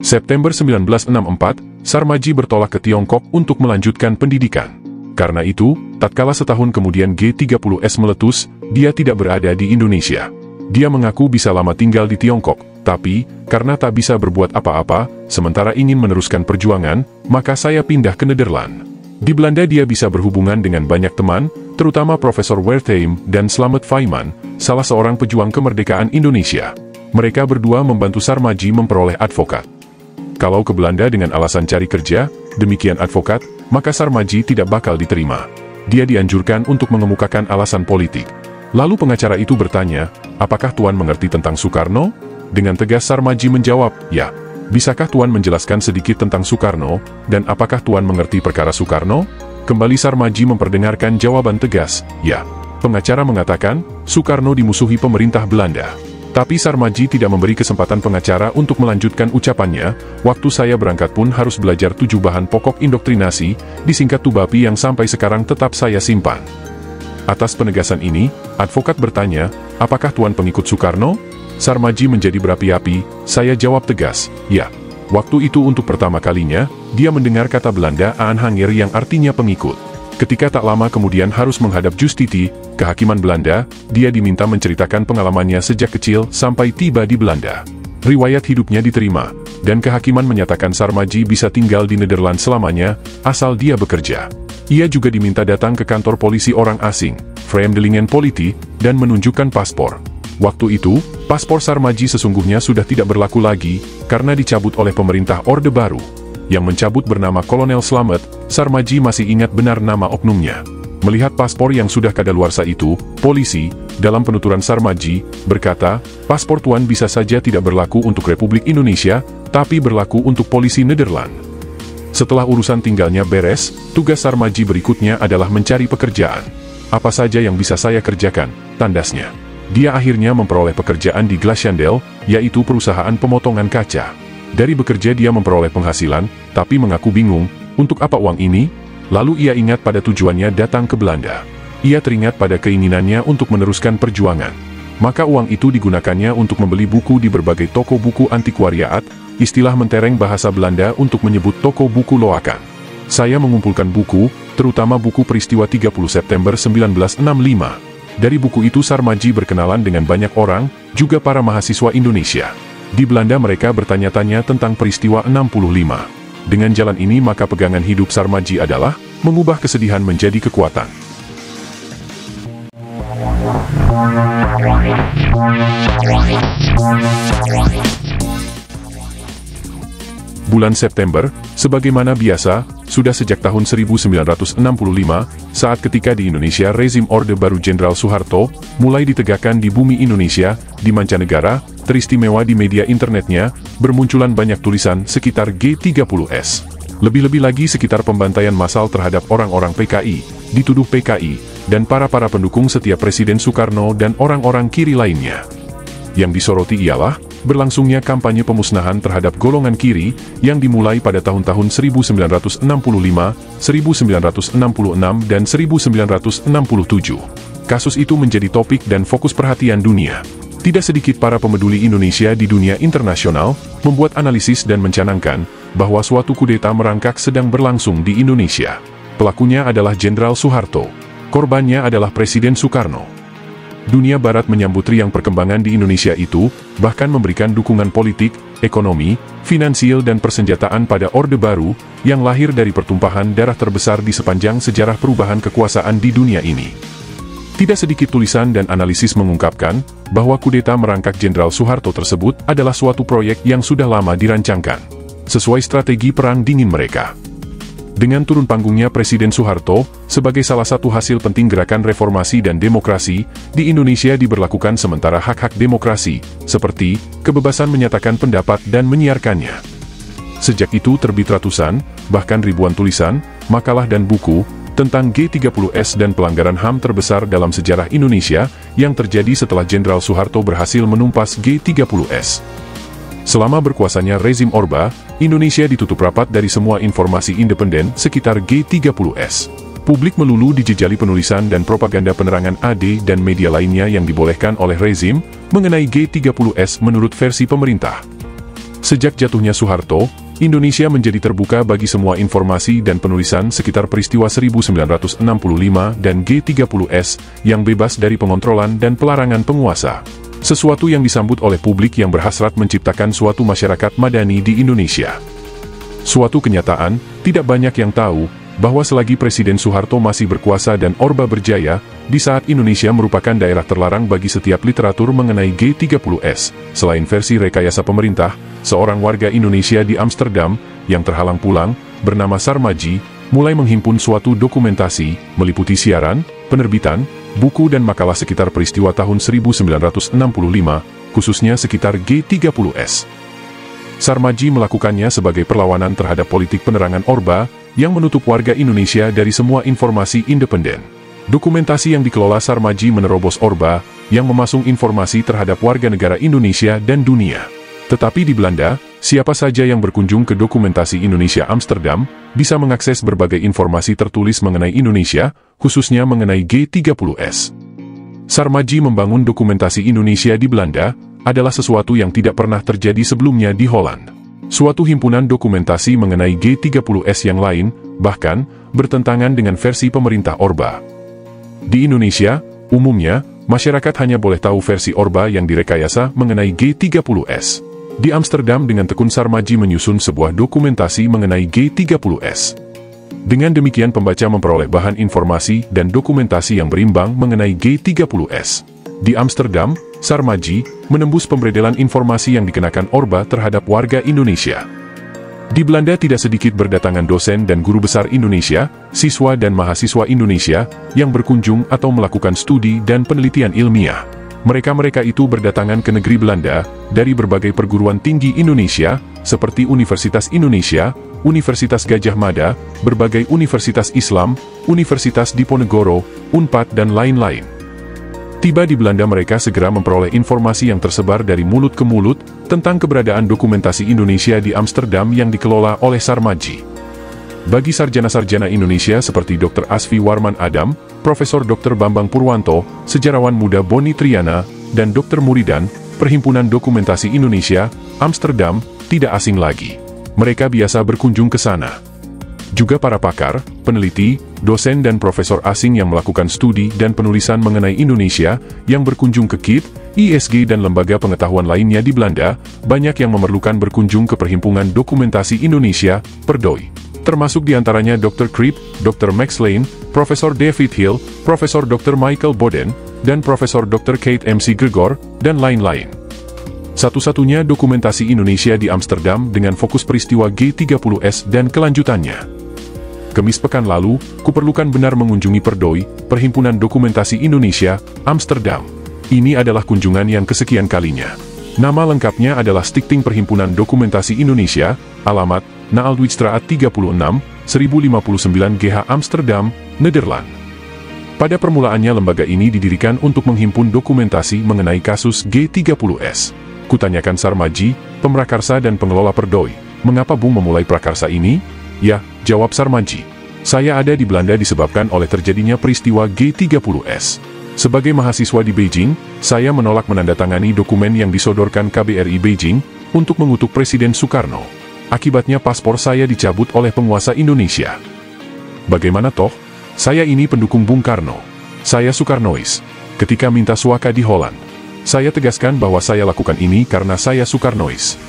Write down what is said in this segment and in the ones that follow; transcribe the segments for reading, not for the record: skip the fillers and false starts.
September 1964, Sarmaji bertolak ke Tiongkok untuk melanjutkan pendidikan. Karena itu, tatkala setahun kemudian G30S meletus, dia tidak berada di Indonesia. Dia mengaku bisa lama tinggal di Tiongkok, tapi, karena tak bisa berbuat apa-apa, sementara ingin meneruskan perjuangan, maka saya pindah ke Nederland. Di Belanda dia bisa berhubungan dengan banyak teman, terutama Profesor Wertheim dan Slamet Feiman, salah seorang pejuang kemerdekaan Indonesia. Mereka berdua membantu Sarmaji memperoleh advokat. Kalau ke Belanda dengan alasan cari kerja, demikian advokat, maka Sarmaji tidak bakal diterima. Dia dianjurkan untuk mengemukakan alasan politik. Lalu pengacara itu bertanya, apakah Tuan mengerti tentang Soekarno? Dengan tegas Sarmaji menjawab, ya. Bisakah Tuan menjelaskan sedikit tentang Soekarno, dan apakah Tuan mengerti perkara Soekarno? Kembali Sarmaji memperdengarkan jawaban tegas, ya. Pengacara mengatakan, Soekarno dimusuhi pemerintah Belanda. Tapi Sarmaji tidak memberi kesempatan pengacara untuk melanjutkan ucapannya, waktu saya berangkat pun harus belajar 7 bahan pokok indoktrinasi, disingkat TUBAPI yang sampai sekarang tetap saya simpan. Atas penegasan ini, advokat bertanya, apakah Tuan pengikut Soekarno? Sarmaji menjadi berapi-api, saya jawab tegas, ya. Waktu itu untuk pertama kalinya, dia mendengar kata Belanda aanhanger yang artinya pengikut. Ketika tak lama kemudian harus menghadap Justiti, kehakiman Belanda, dia diminta menceritakan pengalamannya sejak kecil sampai tiba di Belanda. Riwayat hidupnya diterima, dan kehakiman menyatakan Sarmaji bisa tinggal di Nederland selamanya, asal dia bekerja. Ia juga diminta datang ke kantor polisi orang asing, Vreemdelingenpolitie, dan menunjukkan paspor. Waktu itu, paspor Sarmaji sesungguhnya sudah tidak berlaku lagi, karena dicabut oleh pemerintah Orde Baru. Yang mencabut bernama Kolonel Slamet, Sarmaji masih ingat benar nama oknumnya. Melihat paspor yang sudah kadaluarsa itu, polisi, dalam penuturan Sarmaji, berkata, paspor Tuan bisa saja tidak berlaku untuk Republik Indonesia, tapi berlaku untuk polisi Nederland. Setelah urusan tinggalnya beres, tugas Sarmaji berikutnya adalah mencari pekerjaan. Apa saja yang bisa saya kerjakan, tandasnya. Dia akhirnya memperoleh pekerjaan di Glashandel, yaitu perusahaan pemotongan kaca. Dari bekerja dia memperoleh penghasilan, tapi mengaku bingung, untuk apa uang ini? Lalu ia ingat pada tujuannya datang ke Belanda. Ia teringat pada keinginannya untuk meneruskan perjuangan. Maka uang itu digunakannya untuk membeli buku di berbagai toko buku antikwariat, istilah mentereng bahasa Belanda untuk menyebut toko buku loakan. Saya mengumpulkan buku, terutama buku peristiwa 30 September 1965. Dari buku itu Sarmaji berkenalan dengan banyak orang, juga para mahasiswa Indonesia. Di Belanda mereka bertanya-tanya tentang peristiwa 65. Dengan jalan ini maka pegangan hidup Sarmaji adalah mengubah kesedihan menjadi kekuatan. Bulan September, sebagaimana biasa, sudah sejak tahun 1965, saat ketika di Indonesia rezim Orde Baru Jenderal Soeharto mulai ditegakkan di bumi Indonesia, di mancanegara, teristimewa di media internetnya, bermunculan banyak tulisan sekitar G30S. Lebih-lebih lagi sekitar pembantaian massal terhadap orang-orang PKI, dituduh PKI, dan para pendukung setiap Presiden Soekarno dan orang-orang kiri lainnya. Yang disoroti ialah, berlangsungnya kampanye pemusnahan terhadap golongan kiri, yang dimulai pada tahun-tahun 1965, 1966, dan 1967. Kasus itu menjadi topik dan fokus perhatian dunia. Tidak sedikit para pemeduli Indonesia di dunia internasional, membuat analisis dan mencanangkan, bahwa suatu kudeta merangkak sedang berlangsung di Indonesia. Pelakunya adalah Jenderal Soeharto. Korbannya adalah Presiden Soekarno. Dunia Barat menyambut riang perkembangan di Indonesia itu, bahkan memberikan dukungan politik, ekonomi, finansial dan persenjataan pada Orde Baru, yang lahir dari pertumpahan darah terbesar di sepanjang sejarah perubahan kekuasaan di dunia ini. Tidak sedikit tulisan dan analisis mengungkapkan, bahwa kudeta merangkak Jenderal Soeharto tersebut adalah suatu proyek yang sudah lama dirancangkan, sesuai strategi perang dingin mereka. Dengan turun panggungnya Presiden Soeharto, sebagai salah satu hasil penting gerakan reformasi dan demokrasi, di Indonesia diberlakukan sementara hak-hak demokrasi, seperti kebebasan menyatakan pendapat dan menyiarkannya. Sejak itu terbit ratusan, bahkan ribuan tulisan, makalah dan buku, tentang G30S dan pelanggaran HAM terbesar dalam sejarah Indonesia, yang terjadi setelah Jenderal Soeharto berhasil menumpas G30S. Selama berkuasanya rezim Orba, Indonesia ditutup rapat dari semua informasi independen sekitar G30S. Publik melulu dijejali penulisan dan propaganda penerangan AD dan media lainnya yang dibolehkan oleh rezim mengenai G30S menurut versi pemerintah. Sejak jatuhnya Soeharto, Indonesia menjadi terbuka bagi semua informasi dan penulisan sekitar peristiwa 1965 dan G30S yang bebas dari pengontrolan dan pelarangan penguasa. Sesuatu yang disambut oleh publik yang berhasrat menciptakan suatu masyarakat madani di Indonesia. Suatu kenyataan, tidak banyak yang tahu, bahwa selagi Presiden Soeharto masih berkuasa dan Orba berjaya, di saat Indonesia merupakan daerah terlarang bagi setiap literatur mengenai G30S, selain versi rekayasa pemerintah, seorang warga Indonesia di Amsterdam, yang terhalang pulang, bernama Sarmaji, mulai menghimpun suatu dokumentasi, meliputi siaran, penerbitan, buku dan makalah sekitar peristiwa tahun 1965, khususnya sekitar G30S. Sarmaji melakukannya sebagai perlawanan terhadap politik penerangan Orba, yang menutup warga Indonesia dari semua informasi independen. Dokumentasi yang dikelola Sarmaji menerobos Orba, yang memasung informasi terhadap warga negara Indonesia dan dunia. Tetapi di Belanda, siapa saja yang berkunjung ke dokumentasi Indonesia Amsterdam, bisa mengakses berbagai informasi tertulis mengenai Indonesia, khususnya mengenai G30S. Sarmaji membangun dokumentasi Indonesia di Belanda, adalah sesuatu yang tidak pernah terjadi sebelumnya di Holland. Suatu himpunan dokumentasi mengenai G30S yang lain, bahkan, bertentangan dengan versi pemerintah Orba. Di Indonesia, umumnya, masyarakat hanya boleh tahu versi Orba yang direkayasa mengenai G30S. Di Amsterdam dengan tekun Sarmaji menyusun sebuah dokumentasi mengenai G30S. Dengan demikian pembaca memperoleh bahan informasi dan dokumentasi yang berimbang mengenai G30S. Di Amsterdam, Sarmaji menembus pemberedelan informasi yang dikenakan Orba terhadap warga Indonesia. Di Belanda tidak sedikit berdatangan dosen dan guru besar Indonesia, siswa dan mahasiswa Indonesia, yang berkunjung atau melakukan studi dan penelitian ilmiah. Mereka-mereka itu berdatangan ke negeri Belanda, dari berbagai perguruan tinggi Indonesia, seperti Universitas Indonesia, Universitas Gajah Mada, berbagai universitas Islam, Universitas Diponegoro, Unpad dan lain-lain. Tiba di Belanda mereka segera memperoleh informasi yang tersebar dari mulut ke mulut, tentang keberadaan dokumentasi Indonesia di Amsterdam yang dikelola oleh Sarmaji. Bagi sarjana-sarjana Indonesia seperti Dr. Asfi Warman Adam, Profesor Dr. Bambang Purwanto, sejarawan muda Boni Triana, dan Dr. Muridan, Perhimpunan Dokumentasi Indonesia, Amsterdam, tidak asing lagi. Mereka biasa berkunjung ke sana. Juga para pakar, peneliti, dosen dan profesor asing yang melakukan studi dan penulisan mengenai Indonesia, yang berkunjung ke KIT, ISG dan lembaga pengetahuan lainnya di Belanda, banyak yang memerlukan berkunjung ke Perhimpunan Dokumentasi Indonesia, Perdoi. Termasuk diantaranya Dr. Kriep, Dr. Max Lane, Profesor David Hill, Profesor Dr. Michael Boden, dan Profesor Dr. Kate MC Gregor, dan lain-lain. Satu-satunya dokumentasi Indonesia di Amsterdam dengan fokus peristiwa G30S dan kelanjutannya. Kamis pekan lalu, kuperlukan benar mengunjungi Perdoi, Perhimpunan Dokumentasi Indonesia, Amsterdam. Ini adalah kunjungan yang kesekian kalinya. Nama lengkapnya adalah Stichting Perhimpunan Dokumentasi Indonesia, alamat, Naaldwijstraat 36, 1059 GH Amsterdam, Nederland. Pada permulaannya lembaga ini didirikan untuk menghimpun dokumentasi mengenai kasus G30S. Kutanyakan Sarmaji, pemrakarsa dan pengelola Perdoi, mengapa Bung memulai prakarsa ini? Ya, jawab Sarmaji. Saya ada di Belanda disebabkan oleh terjadinya peristiwa G30S. Sebagai mahasiswa di Beijing, saya menolak menandatangani dokumen yang disodorkan KBRI Beijing untuk mengutuk Presiden Soekarno. Akibatnya paspor saya dicabut oleh penguasa Indonesia. Bagaimana toh? Saya ini pendukung Bung Karno. Saya Soekarnois. Ketika minta suaka di Holland, saya tegaskan bahwa saya lakukan ini karena saya Soekarnois.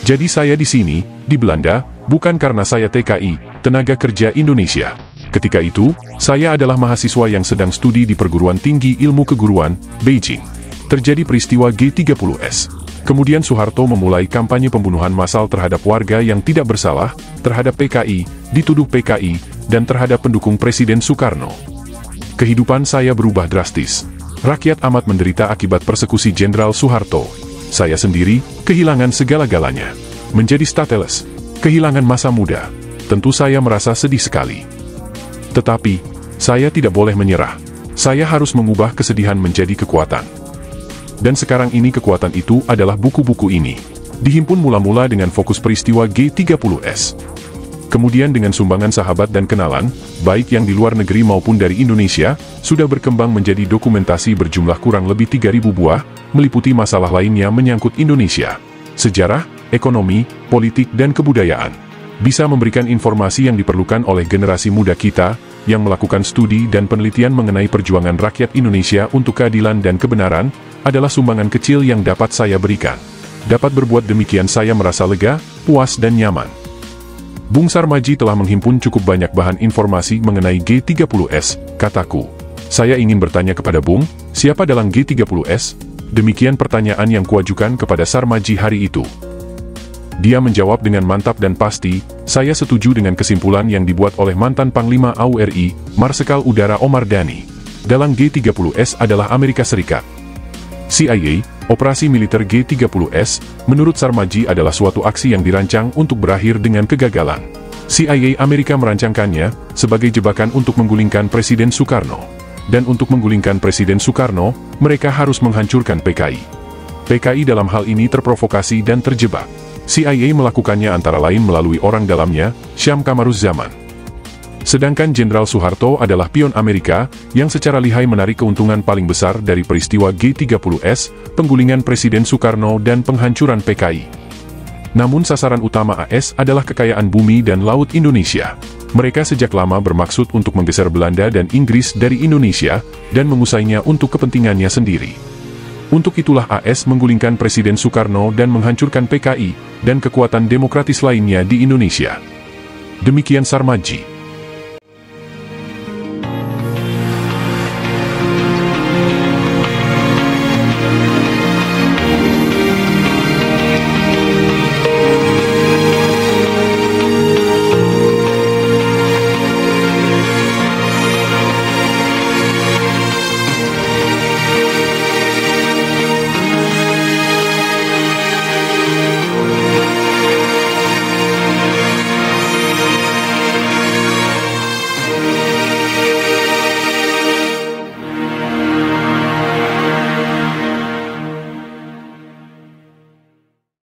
Jadi saya di sini, di Belanda, bukan karena saya TKI, Tenaga Kerja Indonesia. Ketika itu, saya adalah mahasiswa yang sedang studi di Perguruan Tinggi Ilmu Keguruan, Beijing. Terjadi peristiwa G30S. Kemudian Soeharto memulai kampanye pembunuhan massal terhadap warga yang tidak bersalah, terhadap PKI, dituduh PKI, dan terhadap pendukung Presiden Soekarno. Kehidupan saya berubah drastis. Rakyat amat menderita akibat persekusi Jenderal Soeharto. Saya sendiri, kehilangan segala-galanya. Menjadi stateless, kehilangan masa muda. Tentu saya merasa sedih sekali. Tetapi, saya tidak boleh menyerah. Saya harus mengubah kesedihan menjadi kekuatan. Dan sekarang ini kekuatan itu adalah buku-buku ini. Dihimpun mula-mula dengan fokus peristiwa G30S. Kemudian dengan sumbangan sahabat dan kenalan, baik yang di luar negeri maupun dari Indonesia, sudah berkembang menjadi dokumentasi berjumlah kurang lebih 3.000 buah, meliputi masalah lainnya menyangkut Indonesia. Sejarah, ekonomi, politik dan kebudayaan. Bisa memberikan informasi yang diperlukan oleh generasi muda kita, yang melakukan studi dan penelitian mengenai perjuangan rakyat Indonesia untuk keadilan dan kebenaran, adalah sumbangan kecil yang dapat saya berikan. Dapat berbuat demikian saya merasa lega, puas dan nyaman. Bung Sarmadji telah menghimpun cukup banyak bahan informasi mengenai G30S, kataku. Saya ingin bertanya kepada Bung, siapa dalam G30S? Demikian pertanyaan yang kuajukan kepada Sarmadji hari itu. Dia menjawab dengan mantap dan pasti, saya setuju dengan kesimpulan yang dibuat oleh mantan Panglima AU RI, Marsikal Udara Omar Dhani. Dalam G30S adalah Amerika Serikat. CIA, operasi militer G30S, menurut Sarmadji adalah suatu aksi yang dirancang untuk berakhir dengan kegagalan. CIA Amerika merancangkannya sebagai jebakan untuk menggulingkan Presiden Soekarno. Dan untuk menggulingkan Presiden Soekarno, mereka harus menghancurkan PKI. PKI dalam hal ini terprovokasi dan terjebak. CIA melakukannya antara lain melalui orang dalamnya, Syam Kamaruzzaman. Sedangkan Jenderal Soeharto adalah pion Amerika, yang secara lihai menarik keuntungan paling besar dari peristiwa G30S, penggulingan Presiden Soekarno dan penghancuran PKI. Namun sasaran utama AS adalah kekayaan bumi dan laut Indonesia. Mereka sejak lama bermaksud untuk menggeser Belanda dan Inggris dari Indonesia, dan mengusainya untuk kepentingannya sendiri. Untuk itulah AS menggulingkan Presiden Soekarno dan menghancurkan PKI, dan kekuatan demokratis lainnya di Indonesia. Demikian Sarmadji.